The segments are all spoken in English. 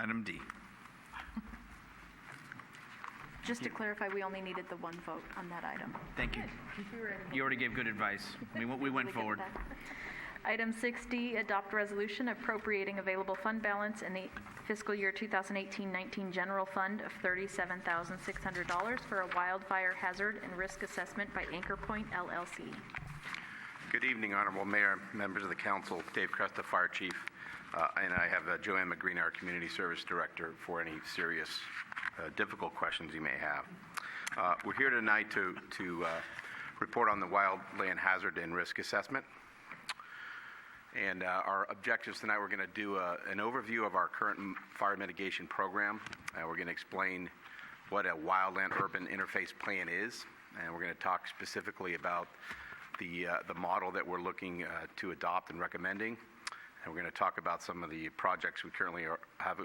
Item D. Just to clarify, we only needed the one vote on that item. Thank you. You already gave good advice. We went Really good forward. at that. Item 6D, adopt resolution appropriating available fund balance in the fiscal year 2018-19 general fund of $37,600 for a wildfire hazard and risk assessment by Anchor Point LLC. Good evening, Honorable Mayor, members of the council, Dave Cresta, Fire Chief, and I have Joanne McGreen, our Community Service Director, for any serious, difficult questions you may have. We're here tonight to report on the wildland hazard and risk assessment. And our objectives tonight, we're going to do an overview of our current fire mitigation program. We're going to explain what a wildland-urban interface plan is, and we're going to talk specifically about the model that we're looking to adopt and recommending. And we're going to talk about some of the projects we currently have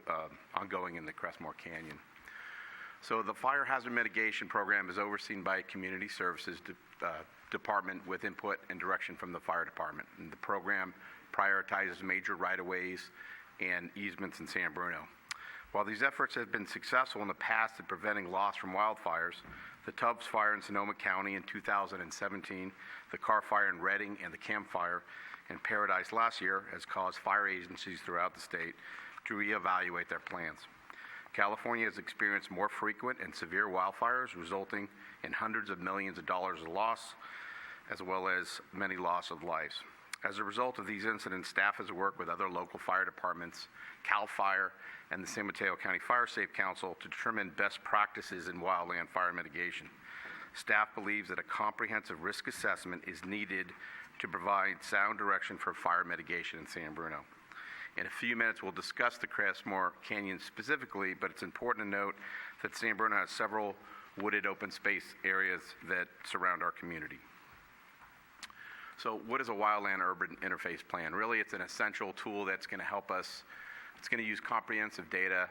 ongoing in the Crestmore Canyon. So the fire hazard mitigation program is overseen by a Community Services Department with input and direction from the fire department. And the program prioritizes major right-of-ways and easements in San Bruno. While these efforts have been successful in the past at preventing loss from wildfires, the Tubbs Fire in Sonoma County in 2017, the Carr Fire in Redding, and the Camp Fire in Paradise last year has caused fire agencies throughout the state to reevaluate their plans. California has experienced more frequent and severe wildfires, resulting in hundreds of millions of dollars of loss, as well as many loss of lives. As a result of these incidents, staff has worked with other local fire departments, CAL FIRE, and the San Mateo County Fire Safe Council to determine best practices in wildland fire mitigation. Staff believes that a comprehensive risk assessment is needed to provide sound direction for fire mitigation in San Bruno. In a few minutes, we'll discuss the Crestmore Canyon specifically, but it's important to note that San Bruno has several wooded open space areas that surround our community. So what is a wildland-urban interface plan? Really, it's an essential tool that's going to help us. It's going to use comprehensive data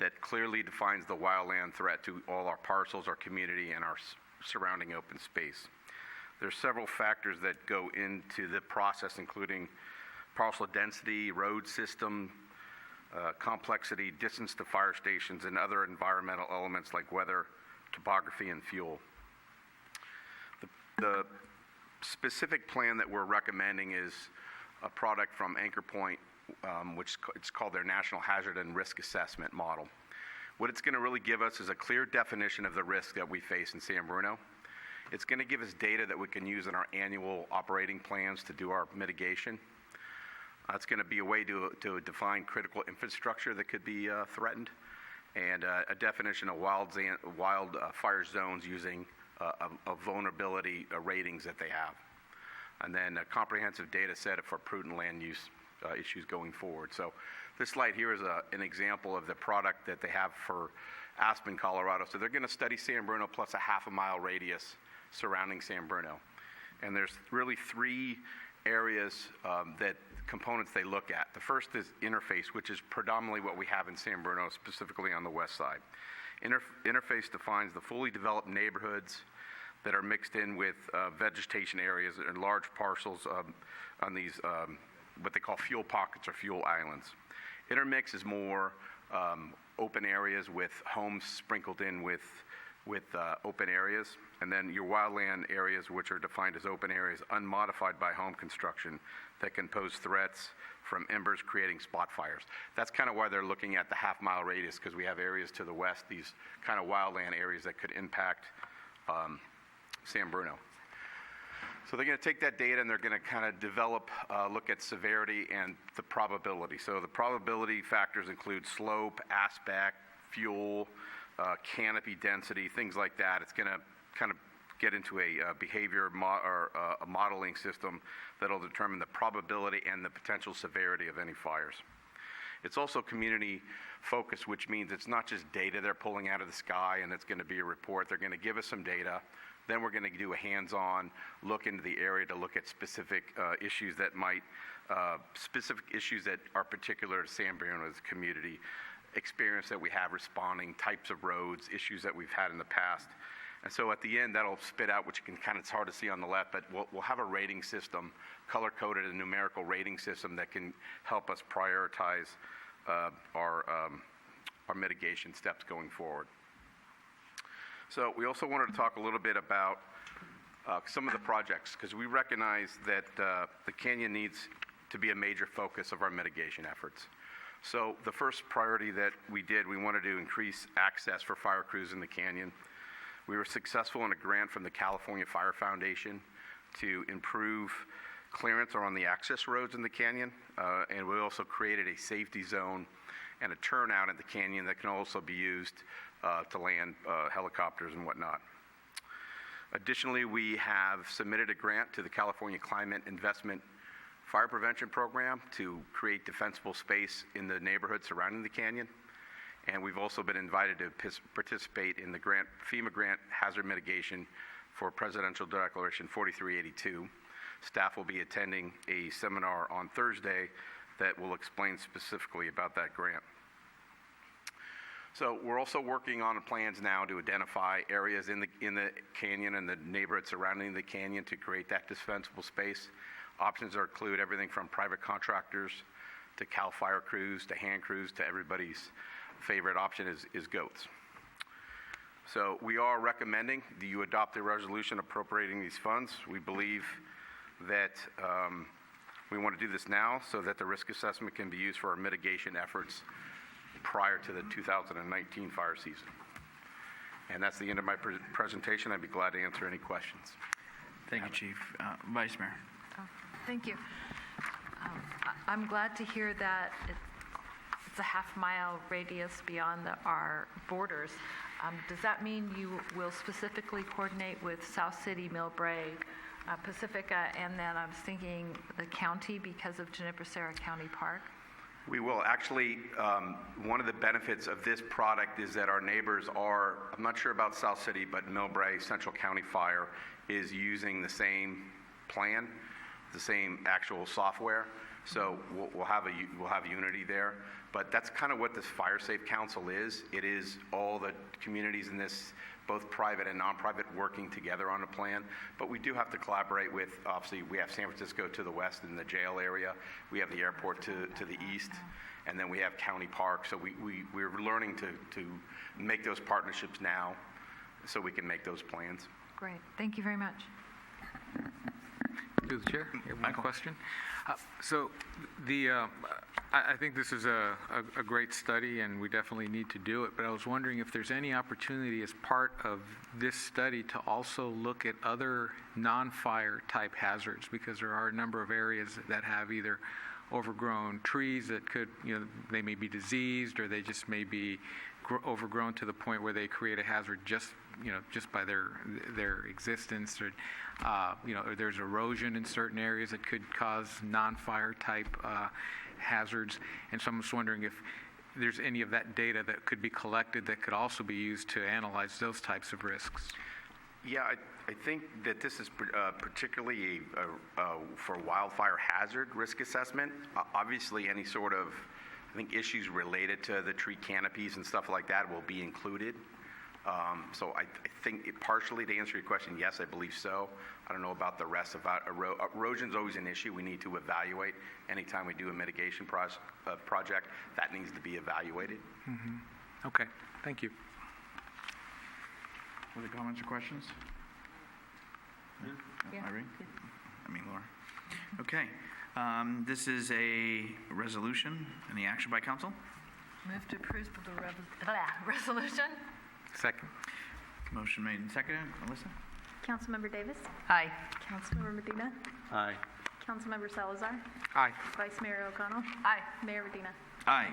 that clearly defines the wildland threat to all our parcels, our community, and our surrounding open space. There's several factors that go into the process, including parcel density, road system, complexity, distance to fire stations, and other environmental elements like weather, topography, and fuel. The specific plan that we're recommending is a product from Anchor Point, which it's called their National Hazard and Risk Assessment Model. What it's going to really give us is a clear definition of the risk that we face in San Bruno. It's going to give us data that we can use in our annual operating plans to do our mitigation. It's going to be a way to define critical infrastructure that could be threatened, and a definition of wildfire zones using a vulnerability ratings that they have, and then a comprehensive data set for prudent land use issues going forward. So this slide here is an example of the product that they have for Aspen, Colorado. So they're going to study San Bruno plus a half-a-mile radius surrounding San Bruno. And there's really three areas components they look at. The first is interface, which is predominantly what we have in San Bruno, specifically on the west side. Interface defines the fully developed neighborhoods that are mixed in with vegetation areas and large parcels on these what they call fuel pockets or fuel islands. Intermix is more open areas with homes sprinkled in with open areas, and then your wildland areas, which are defined as open areas unmodified by home construction that can pose threats from embers creating spot fires. That's kind of why they're looking at the half-mile radius, because we have areas to the west, these kind of wildland areas that could impact San Bruno. So they're going to take that data and they're going to kind of develop, look at severity and the probability. So the probability factors include slope, aspect, fuel, canopy density, things like that. It's going to kind of get into a behavior or a modeling system that'll determine the probability and the potential severity of any fires. It's also community focused, which means it's not just data they're pulling out of the sky and it's going to be a report. They're going to give us some data. Then we're going to do a hands-on look into the area to look at specific issues that are particular to San Bruno as a community, experience that we have responding, types of roads, issues that we've had in the past. And so at the end, that'll spit out, which you can kind of, it's hard to see on the left, but we'll have a rating system, color-coded, a numerical rating system that can help us prioritize our mitigation steps going forward. So we also wanted to talk a little bit about some of the projects, because we recognize that the canyon needs to be a major focus of our mitigation efforts. So the first priority that we wanted to increase access for fire crews in the canyon. We were successful in a grant from the California Fire Foundation to improve clearance on the access roads in the canyon, and we also created a safety zone and a turnout in the canyon that can also be used to land helicopters and whatnot. Additionally, we have submitted a grant to the California Climate Investment Fire Prevention Program to create defensible space in the neighborhood surrounding the canyon. And we've also been invited to participate in the FEMA grant hazard mitigation for Presidential Declaration 4382. Staff will be attending a seminar on Thursday that will explain specifically about that grant. So we're also working on plans now to identify areas in the canyon and the neighborhood surrounding the canyon to create that defensible space. Options include everything from private contractors to CAL FIRE crews to hand crews to everybody's favorite option is goats. So we are recommending that you adopt a resolution appropriating these funds. We believe that we want to do this now so that the risk assessment can be used for our mitigation efforts prior to the 2019 fire season. And that's the end of my presentation. I'd be glad to answer any questions. Thank you, Chief. Vice Mayor. Thank you. I'm glad to hear that it's a half-mile radius beyond our borders. Does that mean you will specifically coordinate with South City, Millbrae, Pacifica, and then I was thinking the county because of Juniper Serra County Park? We will. Actually, one of the benefits of this product is that our neighbors are, I'm not sure about South City, but Millbrae, Central County Fire is using the same plan, the same actual software. So we'll have unity there. But that's kind of what this Fire Safe Council is. It is all the communities in this, both private and non-private, working together on a plan. But we do have to collaborate with, obviously, we have San Francisco to the west in the jail area. We have the airport to the east. And then we have County Park. So we're learning to make those partnerships now so we can make those plans. Great. Thank you very much. Through the chair, one question. So I think this is a great study, and we definitely need to do it, but I was wondering if there's any opportunity as part of this study to also look at other non-fire type hazards, because there are a number of areas that have either overgrown trees that could, they may be diseased, or they just may be overgrown to the point where they create a hazard just by their existence, or or there's erosion in certain areas that could cause non-fire type hazards. And so I'm just wondering if there's any of that data that could be collected that could also be used to analyze those types of risks. Yeah, I think that this is particularly for wildfire hazard risk assessment. Obviously, any sort of, issues related to the tree canopies and stuff like that will be included. So I think partially, to answer your question, yes, I believe so. I don't know about the rest. About erosion's always an issue we need to evaluate. Anytime we do a mitigation project, that needs to be evaluated. Mm-hmm. Okay, thank you. Other comments or questions? Yeah. Irene? Laura. Okay. This is a resolution. Any action by council? Move to approve the resolution. Second. Motion made and seconded. Alyssa? Councilmember Davis? Aye. Councilmember Medina? Aye. Councilmember Salazar? Aye. Vice Mayor O'Connell? Aye. Mayor Medina? Aye.